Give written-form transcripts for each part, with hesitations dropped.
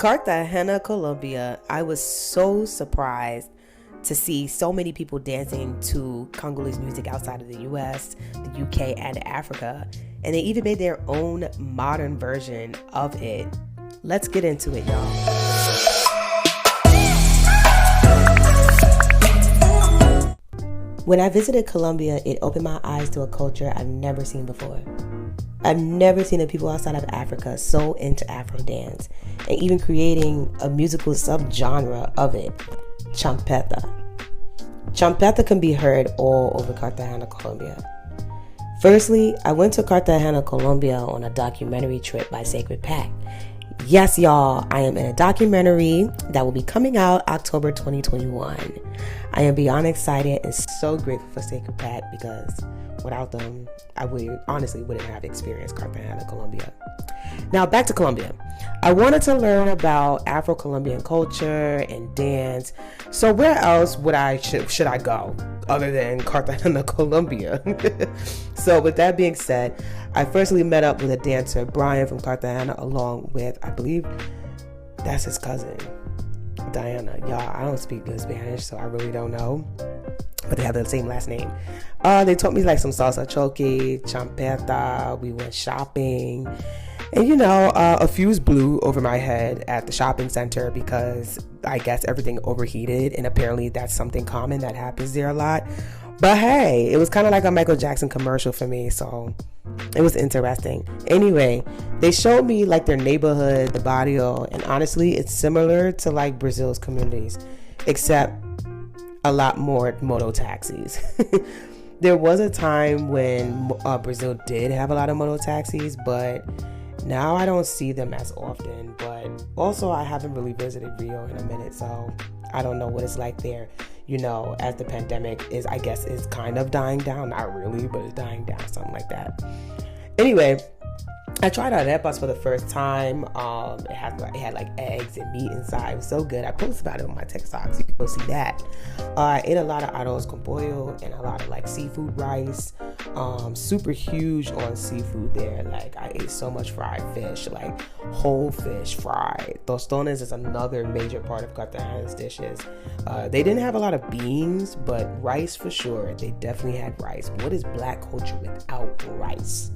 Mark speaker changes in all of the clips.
Speaker 1: Cartagena, Colombia. I was so surprised to see so many people dancing to Congolese music outside of the US, the UK, and Africa. And they even made their own modern version of it. Let's get into it, y'all. When I visited Colombia, it opened my eyes to a culture I've never seen before. I've never seen the people outside of Africa so into Afro dance and even creating a musical subgenre of it, Champeta. Champeta can be heard all over Cartagena, Colombia. Firstly, I went to Cartagena, Colombia on a documentary trip by Sacred Pack. Yes, y'all, I am in a documentary that will be coming out October 2021. I am beyond excited and so grateful for Sacred Pack because without them, I honestly wouldn't have experienced Cartagena, Colombia. Now back to Colombia. I wanted to learn about Afro-Colombian culture and dance. So where else should I go other than Cartagena, Colombia? So with that being said, I firstly met up with a dancer, Brian from Cartagena, along with, I believe that's his cousin, Diana. Y'all, I don't speak good Spanish, so I really don't know. But they have the same last name. They taught me like some salsa choque, champeta. We went shopping. And a fuse blew over my head at the shopping center because I guess everything overheated. And apparently that's something common that happens there a lot. But hey, it was kind of like a Michael Jackson commercial for me. So it was interesting. Anyway, they showed me like their neighborhood, the barrio. And honestly, it's similar to like Brazil's communities, except a lot more moto taxis. There was a time when Brazil did have a lot of moto taxis, but now I don't see them as often. But also I haven't really visited Rio in a minute, so I don't know what it's like there, as the pandemic is kind of dying down. Not really, but it's dying down, something like that. Anyway, I tried arepas for the first time. It had like eggs and meat inside. It was so good. I posted about it on my TikTok, so you can go see that. I ate a lot of arroz con pollo and a lot of like seafood rice. Super huge on seafood there. Like I ate so much fried fish, like whole fish fried. Tostones is another major part of Cartagena's dishes. They didn't have a lot of beans, but rice for sure. They definitely had rice. What is black culture without rice?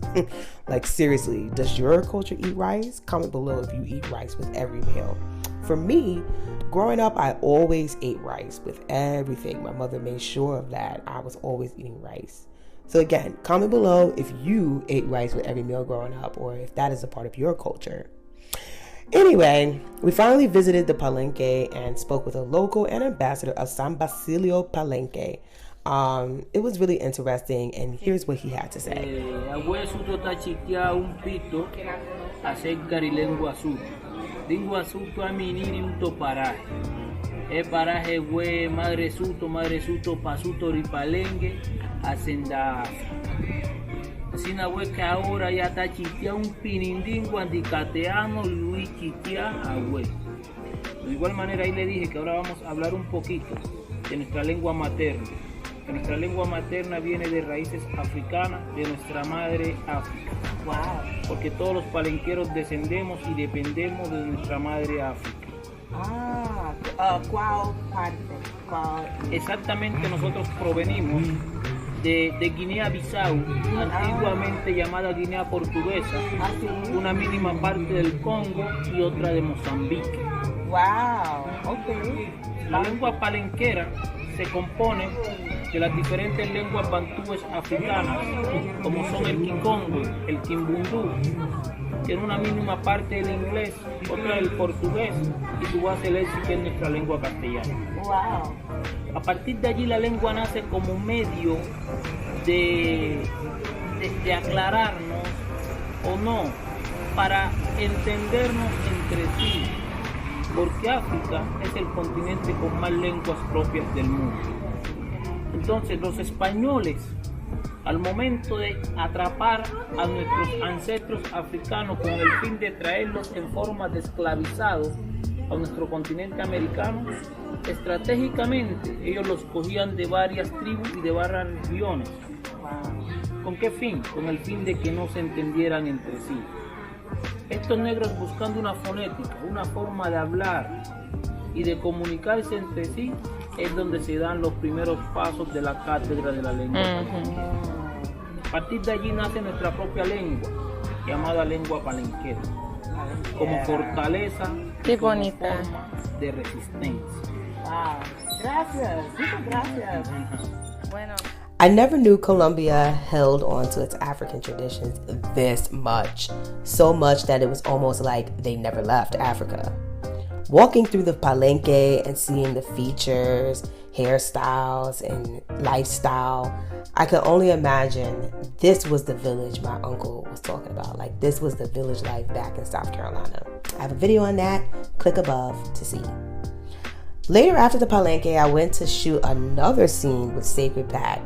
Speaker 1: Like seriously, does your culture eat rice? Comment below if you eat rice with every meal. For me, growing up, I always ate rice with everything. My mother made sure of that. I was always eating rice. So again, comment below if you ate rice with every meal growing up or if that is a part of your culture. Anyway, we finally visited the Palenque and spoke with a local and ambassador of San Basilio Palenque. It was really interesting, and here's what he had to say.
Speaker 2: Paraje we madre suto pasuto ripalengue hacenda sina we que ahora ya está chitia un pinindingo andicateano Luis chitia ahue. De igual manera ahí le dije que ahora vamos a hablar un poquito de nuestra lengua materna. Nuestra lengua materna viene de raíces africanas de nuestra madre África. Wow. Porque todos los palenqueros descendemos y dependemos de nuestra madre África.
Speaker 3: ¿Cuál parte?
Speaker 2: Exactamente, nosotros provenimos de Guinea-Bissau, antiguamente llamada Guinea Portuguesa, una mínima parte del Congo y otra de Mozambique.
Speaker 3: Wow, okay.
Speaker 2: La lengua palenquera se compone de las diferentes lenguas bantúes africanas, como son el kikongo, el kimbundú, tiene una mínima parte del inglés, otra del portugués y su base léxica es nuestra lengua castellana.
Speaker 3: Wow.
Speaker 2: A partir de allí la lengua nace como medio de aclararnos o no, para entendernos entre sí, porque África es el continente con más lenguas propias del mundo. Entonces los españoles, al momento de atrapar a nuestros ancestros africanos con el fin de traerlos en forma de esclavizados a nuestro continente americano, estratégicamente ellos los cogían de varias tribus y de varias regiones. ¿Con qué fin? Con el fin de que no se entendieran entre sí. Estos negros buscando una fonética, una forma de hablar y de comunicarse entre sí, es donde se dan los primeros pasos de la cátedra de la lengua palenquera. A partir de allí nace nuestra propia lengua, llamada lengua palenquera, como fortaleza,
Speaker 4: Qué
Speaker 2: como
Speaker 4: bonita.
Speaker 2: forma de resistencia.
Speaker 3: Wow. Gracias. Muchas gracias.
Speaker 4: Bueno,
Speaker 1: I never knew Colombia held on to its African traditions this much. So much that it was almost like they never left Africa. Walking through the Palenque and seeing the features, hairstyles, and lifestyle, I could only imagine this was the village my uncle was talking about. Like, this was the village life back in South Carolina. I have a video on that. Click above to see. Later, after the Palenque, I went to shoot another scene with Sacred Pat.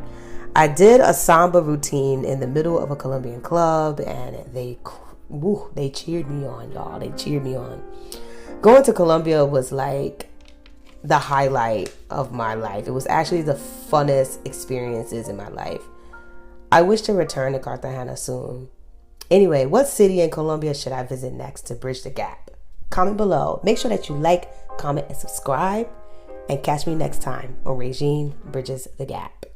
Speaker 1: I did a samba routine in the middle of a Colombian club, and they cheered me on, y'all. They cheered me on. Going to Colombia was like the highlight of my life. It was actually the funnest experiences in my life. I wish to return to Cartagena soon. Anyway, what city in Colombia should I visit next to bridge the gap? Comment below. Make sure that you like, comment, and subscribe. And catch me next time on Regine Bridges the Gap.